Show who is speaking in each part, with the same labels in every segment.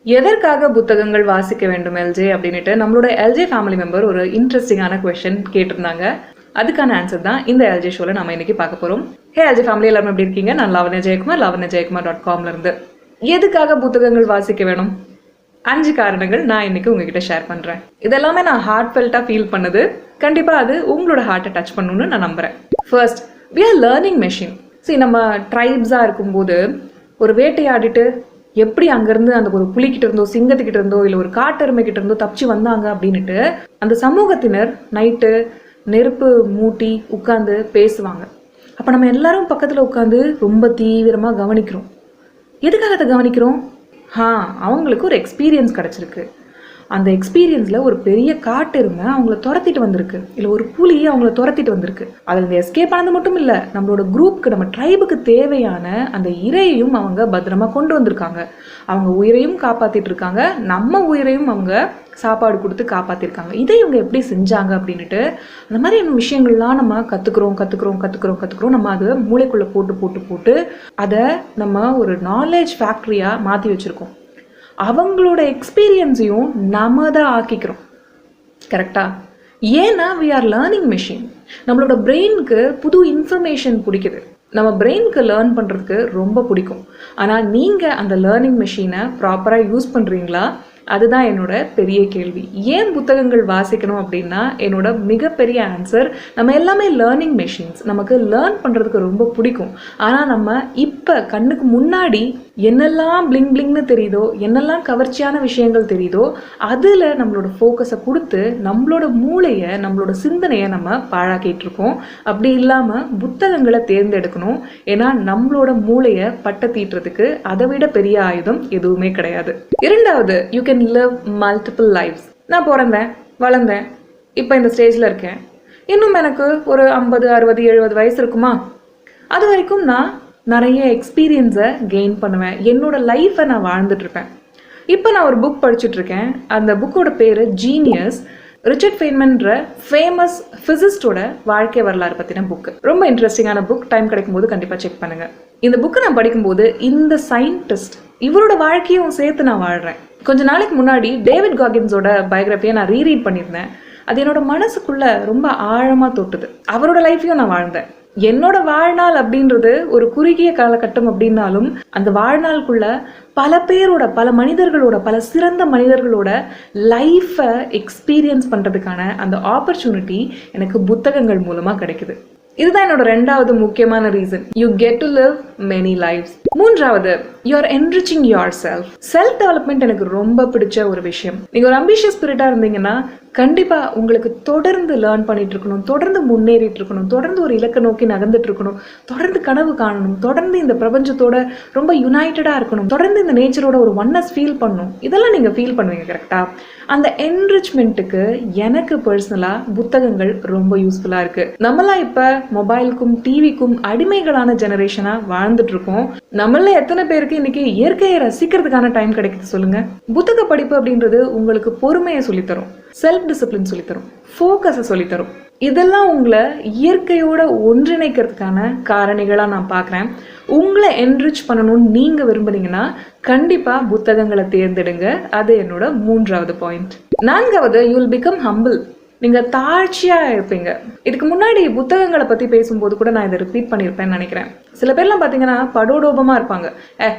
Speaker 1: எதற்காக புத்தகங்கள் வாசிக்க வேண்டும் எல்ஜே அப்படின்ட்டு நம்மளோட எல்ஜே ஃபேமிலி மெம்பர் ஒரு இன்ட்ரெஸ்டிங்கான கொஸ்டின் கேட்டிருந்தாங்க. அதுக்கான ஆன்சர் தான் இந்த எல்ஜே ஷோவில் நம்ம இன்னைக்கு பார்க்க போகிறோம். ஹே எல்ஜே ஃபேமிலி, எல்லாரும் எப்படி இருக்கீங்க? நான் லாவண்யா ஜெயக்குமார், lavanyajaykumar.com இருந்து. எதுக்காக புத்தகங்கள் வாசிக்க வேணும்? 5 காரணங்கள் நான் இன்னைக்கு உங்ககிட்ட ஷேர் பண்ணுறேன். இதெல்லாமே நான் ஹார்ட்ஃபெல்ட்டாக ஃபீல் பண்ணது. கண்டிப்பாக அது உங்களோட ஹார்ட்டை டச் பண்ணணும்னு நான் நம்புகிறேன். First, we are learning machine. சரி, நம்ம ட்ரைப்ஸாக இருக்கும்போது ஒரு வேட்டையாடிட்டு எப்படி அங்கேருந்து அந்த ஒரு புலிக்கிட்ட இருந்தோ சிங்கத்துக்கிட்ட இருந்தோ இல்லை ஒரு காட்டெருமைக்கிட்ட இருந்தோ தப்பிச்சு வந்தாங்க அப்படின்ட்டு அந்த சமூகத்தினர் நைட்டு நெருப்பு மூட்டி உட்காந்து பேசுவாங்க. அப்போ நம்ம எல்லாரும் பக்கத்தில் உட்காந்து ரொம்ப தீவிரமாக கவனிக்கிறோம். எதுக்காக அதை கவனிக்கிறோம்? அவங்களுக்கு ஒரு எக்ஸ்பீரியன்ஸ் கிடச்சிருக்கு. அந்த எக்ஸ்பீரியன்ஸில் ஒரு பெரிய காட்டெருமை அவங்கள துரத்திட்டு வந்திருக்கு, இல்லை ஒரு புலி அவங்கள துரத்திட்டு வந்திருக்கு. அதில் இந்த எஸ்கேப் ஆனது மட்டும் இல்லை, நம்மளோட குரூப்புக்கு, நம்ம ட்ரைபுக்கு தேவையான அந்த இரையையும் அவங்க பத்திரமா கொண்டு வந்திருக்காங்க. அவங்க உயிரையும் காப்பாற்றிட்டு இருக்காங்க, நம்ம உயிரையும் அவங்க சாப்பாடு கொடுத்து காப்பாற்றிருக்காங்க. இதை இவங்க எப்படி செஞ்சாங்க அப்படின்ட்டு அந்த மாதிரி விஷயங்கள்லாம் நம்ம கற்றுக்குறோம். நம்ம அதை மூளைக்குள்ளே போட்டு அதை நம்ம ஒரு நாலேஜ் ஃபேக்ட்ரியாக மாற்றி வச்சுருக்கோம். அவங்களோட எக்ஸ்பீரியன்ஸையும் நம்ம தான் ஆக்கிக்கிறோம். கரெக்டா? ஏன்னா we are learning machine. நம்மளோட பிரெயினுக்கு புது இன்ஃபர்மேஷன் பிடிக்குது. நம்ம பிரெயினுக்கு லேர்ன் பண்ணுறதுக்கு ரொம்ப பிடிக்கும். ஆனால் நீங்கள் அந்த லேர்னிங் மெஷினை ப்ராப்பராக யூஸ் பண்ணுறீங்களா? அதுதான் என்னோட பெரிய கேள்வி. ஏன் புத்தகங்கள் வாசிக்கணும் அப்படின்னா என்னோட மிகப்பெரிய ஆன்சர், நம்ம எல்லாமே லேர்னிங் மெஷின்ஸ். நமக்கு லேர்ன் பண்ணுறதுக்கு ரொம்ப பிடிக்கும். ஆனால் நம்ம இப்போ கண்ணுக்கு முன்னாடி என்னெல்லாம் பிளிங்னு தெரியுதோ, என்னெல்லாம் கவர்ச்சியான விஷயங்கள் தெரியுதோ, அதில் நம்மளோட ஃபோக்கஸை கொடுத்து நம்மளோட மூளையை, நம்மளோட சிந்தனையை நம்ம பாழாக்கிட்டு இருக்கோம். அப்படி இல்லாமல் புத்தகங்களை தேர்ந்தெடுக்கணும். ஏன்னா நம்மளோட மூளையை பட்ட தீட்டுறதுக்கு அதை விட பெரிய ஆயுதம் எதுவுமே கிடையாது. இரண்டாவது, you can live multiple lifes. நான் பிறந்தேன், வளர்ந்தேன், இப்போ இந்த ஸ்டேஜில் இருக்கேன். இன்னும் எனக்கு ஒரு 50, 60, 70 வயசு இருக்குமா? அது வரைக்கும் நான் நிறைய எக்ஸ்பீரியன்ஸை கெயின் பண்ணுவேன். என்னோட லைஃப்பை நான் வாழ்ந்துட்டுருப்பேன். இப்போ நான் ஒரு புக் படிச்சுட்ருக்கேன். அந்த புக்கோட பேர் ஜீனியஸ். ரிச்சர்ட் ஃபெய்ன்மன்ற ஃபேமஸ் ஃபிசிஸ்டோட வாழ்க்கை வரலாறு பற்றின புக்கு. ரொம்ப இன்ட்ரெஸ்டிங்கான புக். டைம் கிடைக்கும்போது கண்டிப்பாக செக் பண்ணுங்கள். இந்த புக்கை நான் படிக்கும்போது இந்த சயின்டிஸ்ட் இவரோட வாழ்க்கையும் சேர்த்து நான் வாழ்கிறேன். கொஞ்ச நாளைக்கு முன்னாடி டேவிட் காகின்ஸோட பயோகிராஃபியை நான் ரீரீட் பண்ணியிருந்தேன். அது என்னோட மனசுக்குள்ளே ரொம்ப ஆழமாக தொட்டுது. அவரோட லைஃப்பையும் நான் வாழ்ந்தேன். என்னோட வாழ்நாள் அப்படின்றது ஒரு குறுகிய காலகட்டம் அப்படின்னாலும் அந்த வாழ்நாளுக்குள்ள பல பேரோட, பல மனிதர்களோட, பல சிறந்த மனிதர்களோட லைஃப்பை எக்ஸ்பீரியன்ஸ் பண்ணுறதுக்கான அந்த ஆப்பர்ச்சுனிட்டி எனக்கு புத்தகங்கள் மூலமாக கிடைக்குது. இதுதான் என்னோட ரெண்டாவது முக்கியமான reason. You get to live many lives. மூன்றாவது, you are enriching yourself. Self development எனக்கு ரொம்ப பிடிச்ச ஒரு விஷயம். நீங்கள் ஒரு அம்பிஷியஸ் ஸ்பிரிட்டாக இருந்தீங்கன்னா கண்டிப்பாக உங்களுக்கு தொடர்ந்து லேர்ன் பண்ணிட்டு இருக்கணும், தொடர்ந்து முன்னேறிட்டு இருக்கணும், தொடர்ந்து ஒரு இலக்கை நோக்கி நகர்ந்துட்டு இருக்கணும், தொடர்ந்து கனவு காணணும், தொடர்ந்து இந்த பிரபஞ்சத்தோட ரொம்ப யுனைட்டடாக இருக்கணும், தொடர்ந்து இந்த நேச்சரோட ஒரு ஒன்னஸ் ஃபீல் பண்ணணும். இதெல்லாம் நீங்கள் ஃபீல் பண்ணுவீங்க. கரெக்டாக? அந்த என்ரிச்மெண்ட்டுக்கு எனக்கு பர்சனலாக புத்தகங்கள் ரொம்ப யூஸ்ஃபுல்லாக இருக்குது. நம்மளாம் இப்போ மொபைலுக்கும் டிவிக்கும் அடிமைகளான ஜெனரேஷனாக வாழ்ந்துட்டு இருக்கோம். நம்மள எத்தனை பேருக்கு இன்னைக்கு இயற்கையை ரசிக்கிறதுக்கான டைம் கிடைக்குது சொல்லுங்க? புத்தக படிப்பு அப்படின்றது உங்களுக்கு பொறுமையை சொல்லித்தரும், செல்ஃப் டிசிப்ளின் சொல்லித்தரும், ஃபோக்கஸை சொல்லித்தரும். இதெல்லாம் உங்களை இயற்கையோட ஒன்றிணைக்கிறதுக்கான காரணிகளாக நான் பார்க்குறேன். உங்களை என்ரிச் பண்ணணும்னு நீங்கள் விரும்புனீங்கன்னா கண்டிப்பாக புத்தகங்களை தேர்ந்தெடுங்க. அது என்னோட மூன்றாவது பாயிண்ட். நான்காவது, யூ வில் பிகம் ஹம்பிள். நீங்கள் தாழ்ச்சியாக இருப்பீங்க. இதுக்கு முன்னாடி புத்தகங்களை பற்றி பேசும்போது கூட நான் இதை ரிப்பீட் பண்ணியிருப்பேன்னு நினைக்கிறேன். சில பேர்லாம் பார்த்தீங்கன்னா படோடோபமாக இருப்பாங்க.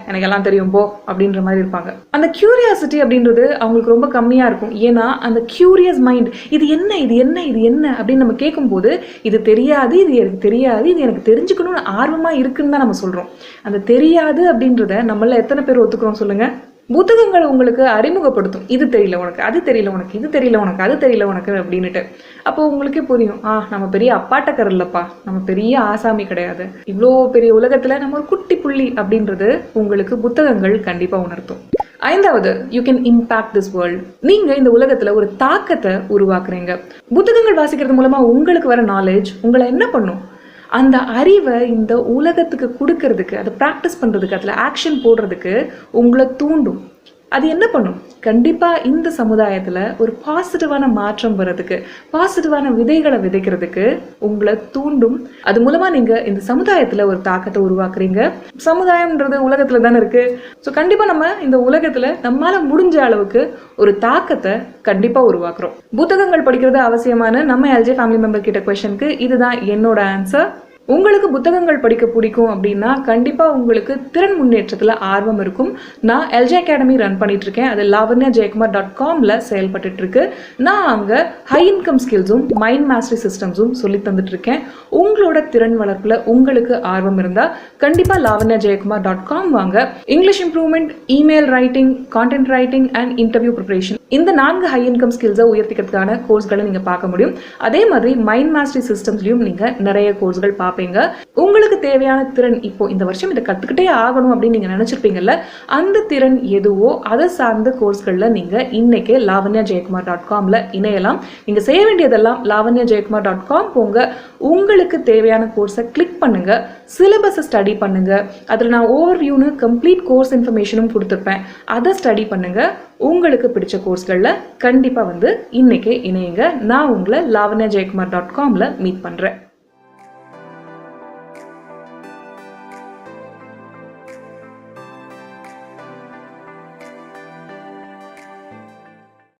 Speaker 1: எனக்கு எல்லாம் தெரியும் போ அப்படின்ற மாதிரி இருப்பாங்க. அந்த கியூரியாசிட்டி அப்படின்றது அவங்களுக்கு ரொம்ப கம்மியாக இருக்கும். ஏன்னா அந்த கியூரியஸ் மைண்ட், இது என்ன அப்படின்னு நம்ம கேட்கும்போது இது தெரியாது, இது எனக்கு தெரியாது, இது எனக்கு தெரிஞ்சுக்கணும்னு ஆர்வமாக இருக்குன்னு தான் நம்ம சொல்கிறோம். அந்த தெரியாது அப்படின்றத நம்மள எத்தனை பேர் ஒத்துக்கிறோம் சொல்லுங்கள்? புத்தகங்கள் உங்களுக்கு அறிமுகப்படுத்தும். இது தெரியல உனக்கு, அது தெரியல உனக்கு, இது தெரியல உனக்கு, அது தெரியல உனக்கு அப்படின்னுட்டு. அப்போ உங்களுக்கே புரியும், நம்ம பெரிய அப்பாட்டக்கர் இல்லைப்பா, நம்ம பெரிய ஆசாமி கிடையாது, இவ்வளோ பெரிய உலகத்தில் நம்ம ஒரு குட்டி புள்ளி அப்படின்றது உங்களுக்கு புத்தகங்கள் கண்டிப்பாக உணர்த்தும். ஐந்தாவது, you can impact this world. நீங்கள் இந்த உலகத்தில் ஒரு தாக்கத்தை உருவாக்குறீங்க. புத்தகங்கள் வாசிக்கிறது மூலமாக உங்களுக்கு வர நாலேஜ் உங்களை என்ன பண்ணும்? அந்த அறிவை இந்த உலகத்துக்கு கொடுக்கறதுக்கு, அதை ப்ராக்டிஸ் பண்ணுறதுக்கு, அதில் ஆக்ஷன் போடுறதுக்கு உங்களை தூண்டும். அது என்ன பண்ணும்? கண்டிப்பாக இந்த சமுதாயத்தில் ஒரு பாசிட்டிவான மாற்றம் வர்றதுக்கு, பாசிட்டிவான விதைகளை விதைக்கிறதுக்கு உங்களை தூண்டும். அது மூலமாக நீங்கள் இந்த சமுதாயத்தில் ஒரு தாக்கத்தை உருவாக்குறீங்க. சமுதாயம்ன்றது உலகத்தில் தானே இருக்குது. ஸோ கண்டிப்பாக நம்ம இந்த உலகத்தில் நம்மளால் முடிஞ்ச அளவுக்கு ஒரு தாக்கத்தை கண்டிப்பாக உருவாக்குறோம். புத்தகங்கள் படிக்கிறது அவசியமான நம்ம எல்ஜே ஃபேமிலி மெம்பர் கிட்ட கொஸ்டினுக்கு இதுதான் என்னோட ஆன்சர். உங்களுக்கு புத்தகங்கள் படிக்க பிடிக்கும் அப்படின்னா கண்டிப்பாக உங்களுக்கு திறன் முன்னேற்றத்தில் ஆர்வம் இருக்கும். நான் எல்ஜே அகாடமி ரன் பண்ணிட்டு இருக்கேன். அது lavanyajaykumar.com செயல்பட்டு இருக்கு. நான் அங்கே ஹை இன்கம் ஸ்கில்ஸும் மைண்ட் மாஸ்டரி சிஸ்டம்ஸும் சொல்லி தந்துட்டு இருக்கேன். உங்களோட திறன் வளர்ப்பில் உங்களுக்கு ஆர்வம் இருந்தால் கண்டிப்பாக lavanyajaykumar.com வாங்க. English improvement, email writing, content writing and interview preparation, இந்த 4 ஹை இன்கம் ஸ்கில்ஸை உயர்த்திக்கிறதுக்கான கோர்ஸ்களை நீங்கள் பார்க்க முடியும். அதே மாதிரி மைண்ட் மாஸ்டரி சிஸ்டம்ஸ்லையும் நீங்கள் நிறைய கோர்ஸ்கள் பார்ப்பீங்க. உங்களுக்கு தேவையான திறன் இப்போ இந்த வருஷம் இதை கத்துக்கிட்டே ஆகணும் அப்படின்னு நீங்க நினைச்சிருப்பீங்கல்ல, அந்த திறன் எதுவோ அதை சார்ந்த கோர்ஸ்கள்ல நீங்க இன்னைக்கே lavanyajaykumar.com இணையலாம். நீங்க செய்ய வேண்டியதெல்லாம் lavanyajaykumar.com போங்க, உங்களுக்கு தேவையான கோர்ஸை கிளிக் பண்ணுங்க, சிலபஸை ஸ்டடி பண்ணுங்க. அதில் நான் ஓவர்வியூன்னு கம்ப்ளீட் கோர்ஸ் இன்ஃபர்மேஷனும் கொடுத்துருப்பேன். அதை ஸ்டடி பண்ணுங்க. உங்களுக்கு பிடிச்ச கோர்ஸ்களில் கண்டிப்பாக இன்னைக்கே இணையுங்க. நான் உங்களை lavanyajaykumar.com மீட் பண்ணுறேன்.